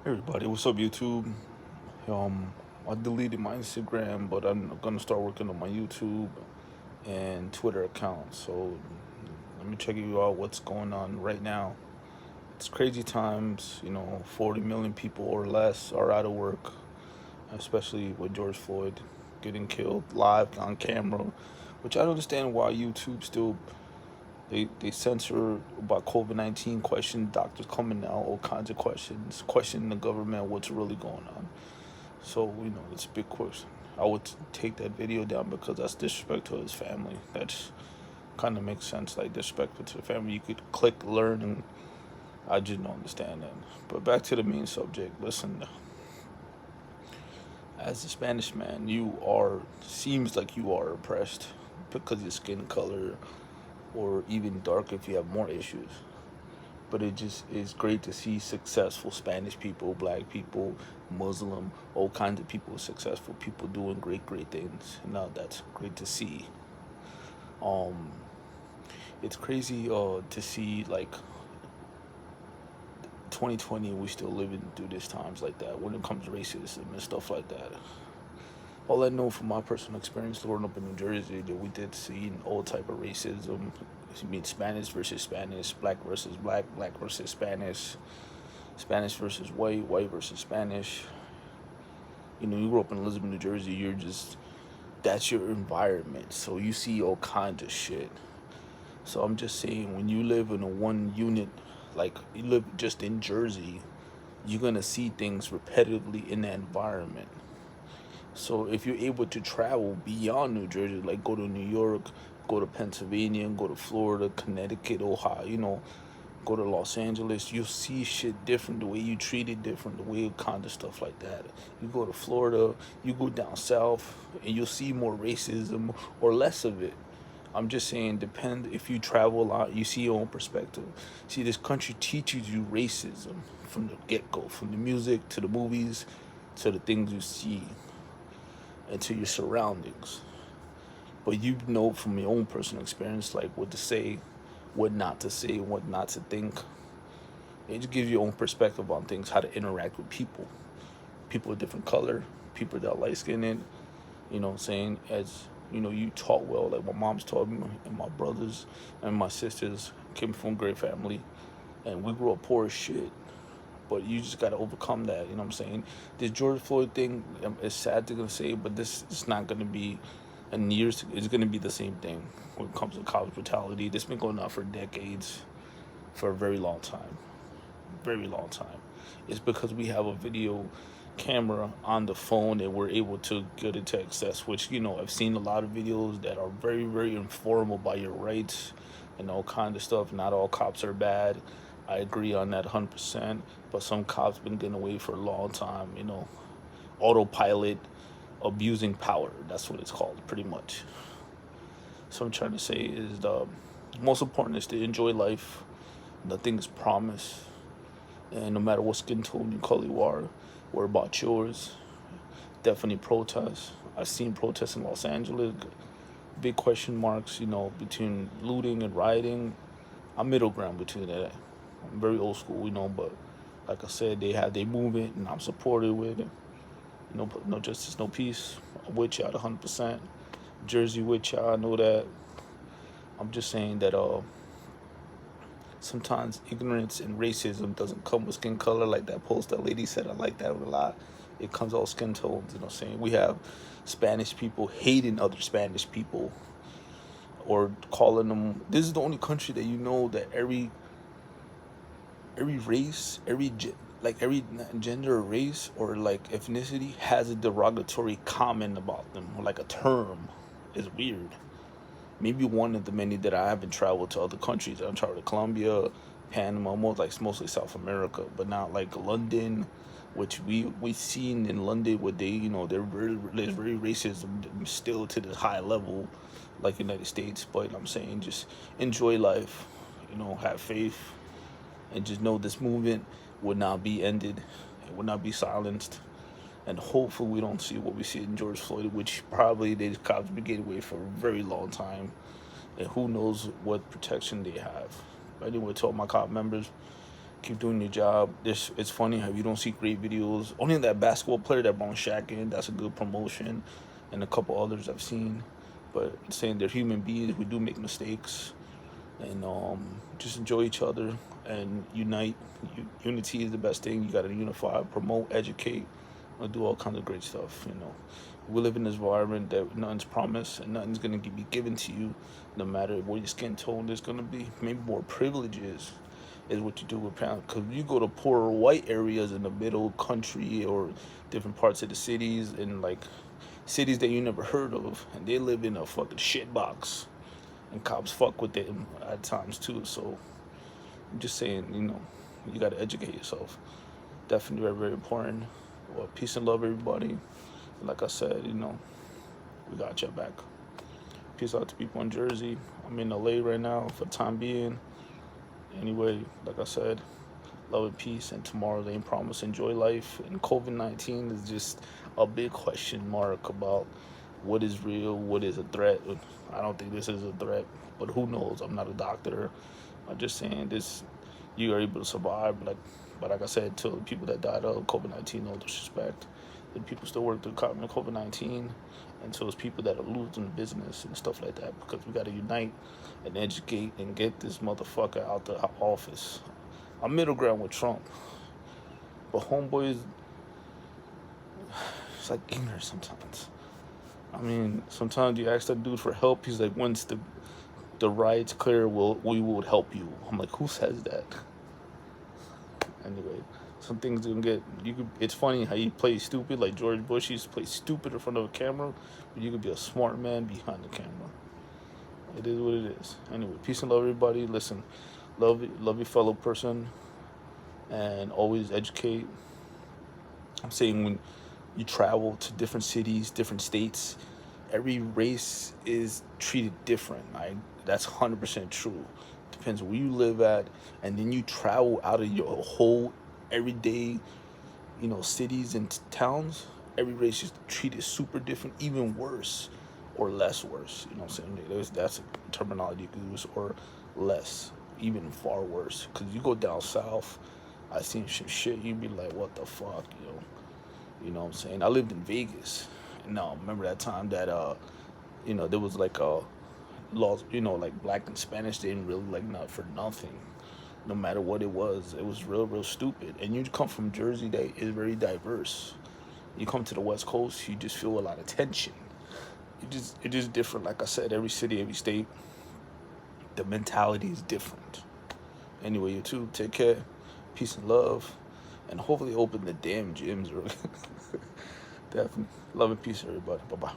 Everybody, what's up, YouTube? Um, I deleted my Instagram, but I'm gonna start working on my YouTube and Twitter account. So let me check you out what's going on right now. It's crazy times. 40 million people or less are out of work, especially with George Floyd getting killed live on camera, which I don't understand why YouTube still they censor about COVID-19 questions, doctors coming out, all kinds of questions, questioning the government, what's really going on. So, it's a big question. I would take that video down because that's disrespect to his family. That's kind of makes sense, like disrespectful to the family. You could click learn, and I just don't understand that. But back to the main subject. Listen, as a Spanish man, seems like you are oppressed because of your skin color, or even dark if you have more issues. But it just is great to see successful Spanish people, black people, Muslim, all kinds of people, successful people doing great things. Now that's great to see. Um, it's crazy to see like 2020 we still living through these times like that when it comes to racism and stuff like that. All I know from my personal experience growing up in New Jersey that we did see all type of racism. I mean Spanish versus Spanish, black versus black, black versus Spanish, Spanish versus white, white versus Spanish. You grew up in Elizabeth, New Jersey. That's your environment. So you see all kinds of shit. So I'm just saying, when you live in a one unit, like you live just in Jersey, you're gonna see things repetitively in that environment. So if you're able to travel beyond New Jersey, like go to New York, go to Pennsylvania, go to Florida, Connecticut, Ohio, go to Los Angeles, you'll see shit different, the way you treat it different, the way kind of stuff like that. You go to Florida, you go down south, and you'll see more racism or less of it. I'm just saying, depend if you travel a lot, you see your own perspective. See, this country teaches you racism from the get go, from the music to the movies to the things you see and to your surroundings. But you know from your own personal experience, like what to say, what not to say, what not to think. It just gives you your own perspective on things, how to interact with people of different color, people that are light skinned. Saying as you taught well, like my mom's taught me, and my brothers and my sisters came from a great family, and we grew up poor as shit. But you just got to overcome that. You know what I'm saying? This George Floyd thing is sad to say, but this is not going to be in years. It's going to be the same thing when it comes to college brutality. This has been going on for decades, for a very long time, very long time. It's because we have a video camera on the phone and we're able to get it to access. Which I've seen a lot of videos that are very informal about your rights and all kind of stuff. Not all cops are bad. I agree on that 100%. But some cops been getting away for a long time. Autopilot, abusing power. That's what it's called, pretty much. So I'm trying to say is the most important is to enjoy life. Nothing is promised, and no matter what skin tone you call you are, what about yours? Definitely protest. I've seen protests in Los Angeles. Big question marks, between looting and rioting. I'm middle ground between that. I'm very old school, but like I said, they have their movement, and I'm supportive with it. No justice, no peace. I'm with y'all 100%. Jersey with y'all, I know that. I'm just saying that sometimes ignorance and racism doesn't come with skin color, like that post that lady said. I like that a lot. It comes all skin tones. You know what I'm saying? We have Spanish people hating other Spanish people, or calling them. This is the only country that that every race, every gender or race or like ethnicity has a derogatory comment about them, or like a term. Is weird. Maybe one of the many that I haven't traveled to other countries. I've traveled to Colombia, Panama, mostly South America, but not like London, which we seen in London where there's very racism still to this high level, like United States. But I'm saying just enjoy life, have faith, and just know this movement would not be ended, it would not be silenced, and hopefully we don't see what we see in George Floyd, which probably these cops been getting away for a very long time, and who knows what protection they have. But anyway, to all my cop members, Keep doing your job. It's funny how you don't see great videos. Only that basketball player that brought Shaq in, that's a good promotion, and a couple others I've seen. But saying they're human beings, we do make mistakes, and just enjoy each other and unite. Unity is the best thing. You got to unify, promote, educate, and do all kinds of great stuff. We live in this environment that nothing's promised and nothing's gonna be given to you, no matter what your skin tone is gonna be. Maybe more privileges is what you do with pound. Because you go to poorer white areas in the middle country or different parts of the cities and like cities that you never heard of, and they live in a fucking shit box, and cops fuck with them at times too. So I'm just saying, you gotta educate yourself. Definitely very, very important. Well, peace and love, everybody. Like I said, we got your back. Peace out to people in Jersey. I'm in LA right now for the time being. Anyway, like I said, love and peace. And tomorrow they ain't promise. Enjoy life. And COVID-19 is just a big question mark about what is real, what is a threat. I don't think this is a threat, but who knows? I'm not a doctor. I'm just saying this. You are able to survive, but like I said, to the people that died of COVID-19, no disrespect. The people still work through COVID-19, and so it's people that are losing business and stuff like that, because we got to unite and educate and get this motherfucker out the office. I'm middle ground with Trump, but homeboy is, it's like ignorant sometimes. I mean, sometimes you ask that dude for help, he's like, once the riot's clear, we will help you. I'm like, who says that? Anyway, some things gonna get it's funny how you play stupid, like George Bush used to play stupid in front of a camera, but you could be a smart man behind the camera. It is what it is. Anyway, peace and love, everybody. Listen, love your fellow person, and always educate. I'm saying, when you travel to different cities, different states, every race is treated different. That's 100% true. Depends where you live at, and then you travel out of your whole everyday, cities and towns. Every race is treated super different, even worse or less worse. You know what I'm saying? That's a terminology you can use, or less, even far worse. Because you go down south, I seen some shit, you'd be like, what the fuck, yo? You know what I'm saying? I lived in Vegas, and now remember that time that there was like laws, like black and Spanish didn't really like not for nothing. No matter what it was real, real stupid. And you come from Jersey, that is very diverse. You come to the West Coast, you just feel a lot of tension. It's just different. Like I said, every city, every state, the mentality is different. Anyway, you too, take care, peace and love, and hopefully open the damn gyms. Definitely. Love and peace, everybody. Bye-bye.